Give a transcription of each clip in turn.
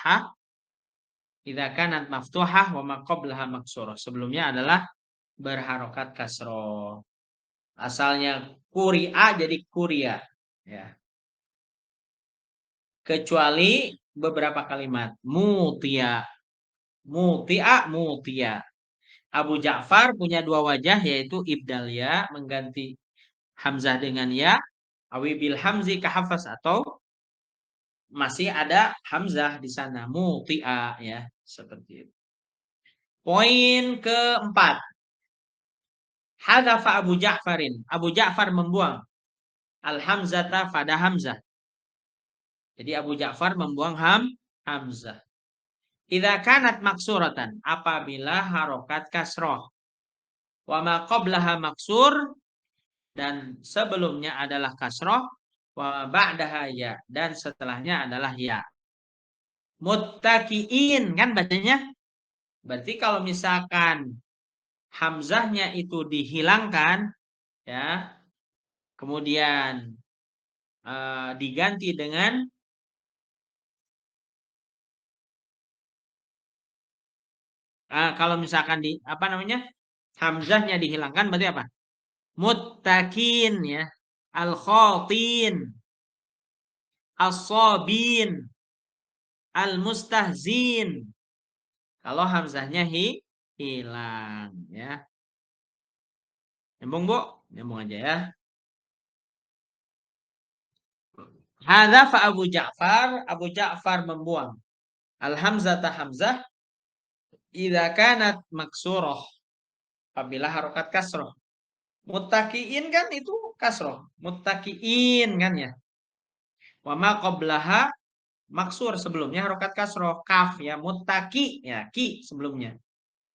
fathah. Idza kanat maftuhah wa ma qablaha maksurah. Sebelumnya adalah berharokat kasroh. Asalnya kuri'a jadi kuria. Ya. Kecuali beberapa kalimat. Mutia. Mutia, mutia. Abu Ja'far punya dua wajah, yaitu ibdal ya, mengganti hamzah dengan ya, awi bil hamzi kahafaz, atau masih ada hamzah di sana, mutia ya, seperti itu. Poin keempat. Hadafa Abu Ja'farin. Abu Ja'far membuang al-hamzata pada hamzah. Jadi Abu Ja'far membuang hamzah. Idza kanat maksuratan, apabila harokat kasroh. Wa ma qablaha maksur, dan sebelumnya adalah kasroh. Wa ba'daha ya, dan setelahnya adalah ya. Muttaqiin kan bacanya. Berarti kalau misalkan hamzahnya itu dihilangkan ya, kemudian diganti dengan kalau misalkan hamzahnya dihilangkan berarti apa? Muttaqin ya, al-khatin, as-sabin, al-mustahzin. Kalau hamzahnya hilang ya. Nyambung, Bu? Nyambung aja ya. Hadza Abu Ja'far membuang al-hamzata hamzah idza kanat maksurah, apabila harokat kasroh. Muttaqiin kan itu kasroh. Muttaqiin kan ya. Wa ma qablaha maksur, sebelumnya harokat kasroh. Kaf ya, muttaqi ya, ki sebelumnya.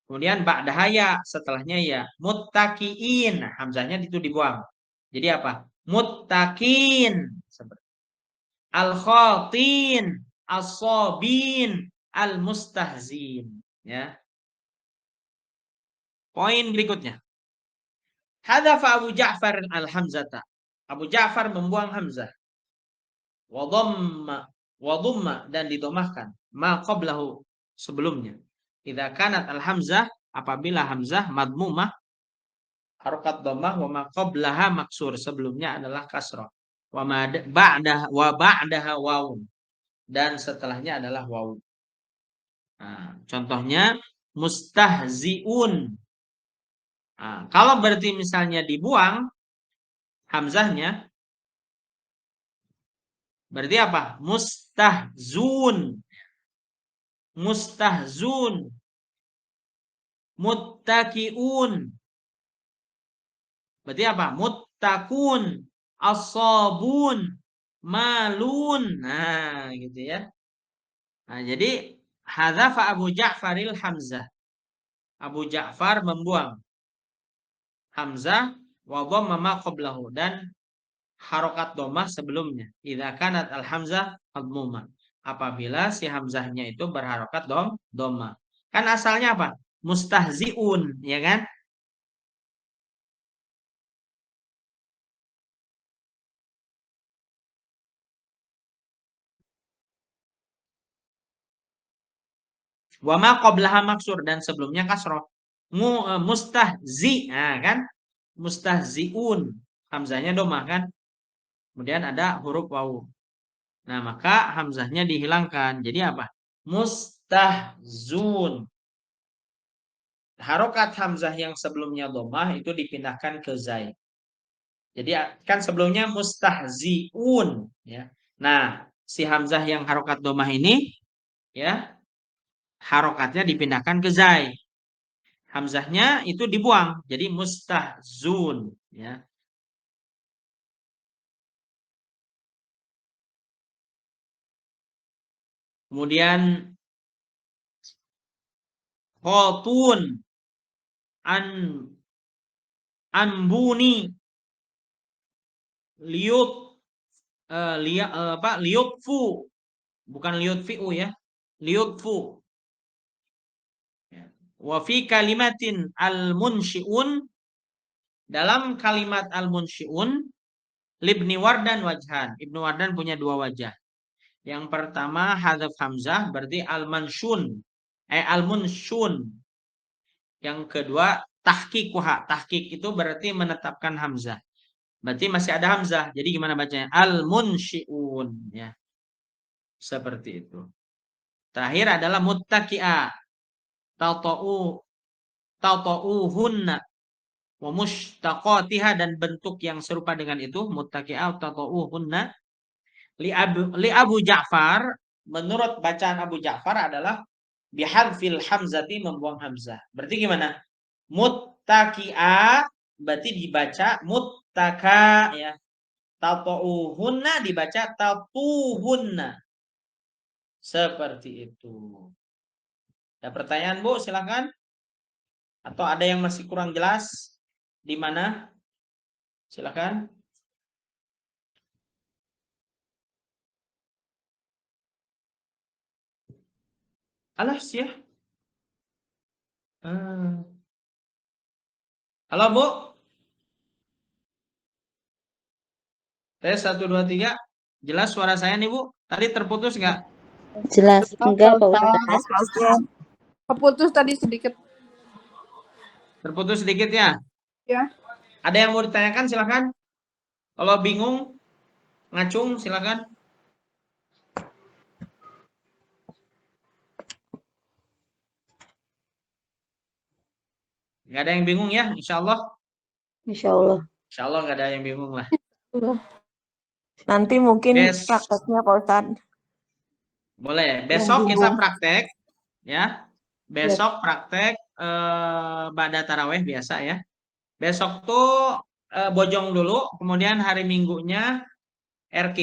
Kemudian ba'daha ya, setelahnya ya. Muttaqiin. Nah, hamzahnya itu dibuang. Jadi apa? Muttaqin. Al-khatin, as-sabin, al-mustahzin. Ya. Poin berikutnya. Hadafa Abu Ja'far al-hamzata. Abu Ja'far membuang hamzah. Wadhamma dan didomahkan. Ma qablahu sebelumnya. Idza kanat al-hamzah, apabila hamzah madmumah, harokat dhammah, wa ma qablaha maksur, sebelumnya adalah kasrah. Wa ba'daha waw, dan setelahnya adalah waw. Nah, contohnya mustahziun. Nah, kalau berarti misalnya dibuang hamzahnya, berarti apa? Mustahzun. Mustahzun. Muttaqiun. Berarti apa? Muttaqun. As-sabun. Malun. Nah, gitu ya. Nah, jadi hadzafa Abu Ja'faril hamzah. Abu Ja'far membuang hamzah wa dhamma ma qablahu, dan harokat domah sebelumnya. Idza kanat al hamzah madmumah, apabila si hamzahnya itu berharokat domah. Kan asalnya apa? Mustahziun, ya kan? Wa ma qablaha maksur, dan sebelumnya kasroh. Mustahzi, nah kan? Mustahziun, hamzahnya domah kan? Kemudian ada huruf wawu. Nah, maka hamzahnya dihilangkan. Jadi apa? Mustahzun. Harokat hamzah yang sebelumnya domah itu dipindahkan ke zai. Jadi kan sebelumnya mustahziun ya. Nah, si hamzah yang harokat domah ini ya, harokatnya dipindahkan ke zai. Hamzahnya itu dibuang jadi mustahzun ya. Kemudian khotun, an ambuni, liut liutfu, bukan liutfiu ya, liutfu. Wa fi kalimatin al-munsyi'un, dalam kalimat al-munsyi'un, libni Wardan wajhan. Ibnu Wardan punya dua wajah. Yang pertama hadzaf hamzah berarti al-mansyun. Al-munsyun. Yang kedua tahqiquha. Tahqiq itu berarti menetapkan hamzah. Berarti masih ada hamzah. Jadi gimana bacanya? Al-munsyiun ya. Seperti itu. Terakhir adalah muttaqi'a. Tata'uhunna wa mushtaqatiha, dan bentuk yang serupa dengan itu muttaqi'a tata'uhunna. Li Abu Ja'far, menurut bacaan Abu Ja'far adalah bihadfil hamzati, membuang hamzah. Berarti gimana? Muttaqi'a berarti dibaca muttaka ya. Tata'uhunna dibaca tatuhunna. Seperti itu. Ada pertanyaan, Bu? Silakan. Atau ada yang masih kurang jelas di mana? Silakan. Alas ya. Halo, Bu. Tes 1 2 3. Jelas suara saya nih, Bu? Tadi terputus nggak? Jelas. Enggak, Pak Ustaz. Keputus tadi sedikit. Terputus sedikit ya? Ya. Ada yang mau ditanyakan silakan. Kalau bingung, ngacung silakan. Nggak ada yang bingung ya, insya Allah. Insya Allah. Insya Allah nggak ada yang bingung lah. Nanti mungkin Yes. prakteknya Pak Ustaz. Boleh. Besok kita praktek ya. Besok praktek ba'da taraweh biasa ya. Besok tuh bojong dulu, kemudian hari Minggunya RQ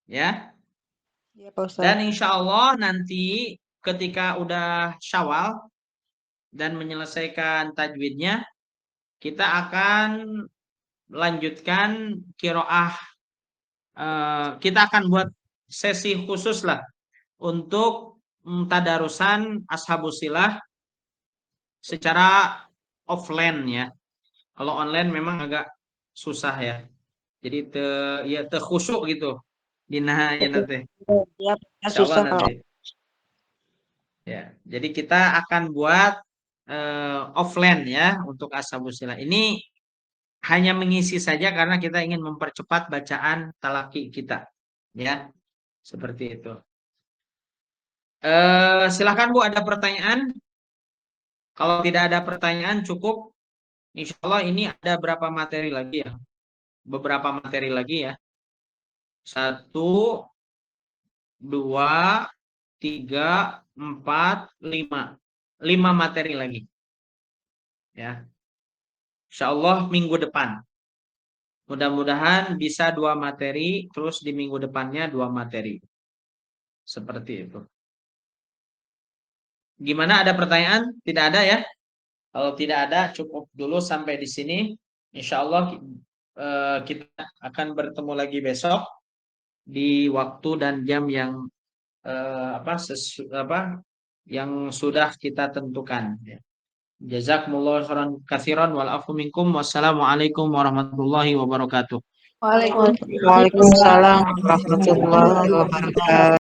ya. Iya, Pak Ustaz. Dan insya Allah nanti ketika udah Syawal dan menyelesaikan tajwidnya, kita akan lanjutkan qiraah. Kita akan buat sesi khusus lah untuk tadarusan Ashabus Silah secara offline ya. Kalau online memang agak susah ya. Jadi khusyuk gitu. Dina ya nanti. Ya, Insyaallah susah. nanti. Ya, jadi kita akan buat offline ya untuk Ashabus Silah. Ini hanya mengisi saja karena kita ingin mempercepat bacaan talaki kita. Ya. Seperti itu. Silakan Bu, ada pertanyaan? Kalau tidak ada pertanyaan cukup. Insya Allah ini ada berapa materi lagi ya? Beberapa materi lagi ya. 1, 2, 3, 4, 5. 5 materi lagi. Ya. Insya Allah minggu depan. Mudah-mudahan bisa 2 materi, terus di minggu depannya 2 materi. Seperti itu. Gimana, ada pertanyaan? Tidak ada ya? Kalau tidak ada, cukup dulu sampai di sini. Insya Allah kita akan bertemu lagi besok di waktu dan jam yang yang sudah kita tentukan. Jazakumullahu khairan katsiran wal afu minkum. Wassalamualaikum warahmatullahi wabarakatuh. Waalaikumsalam. Waalaikumsalam warahmatullahi wabarakatuh.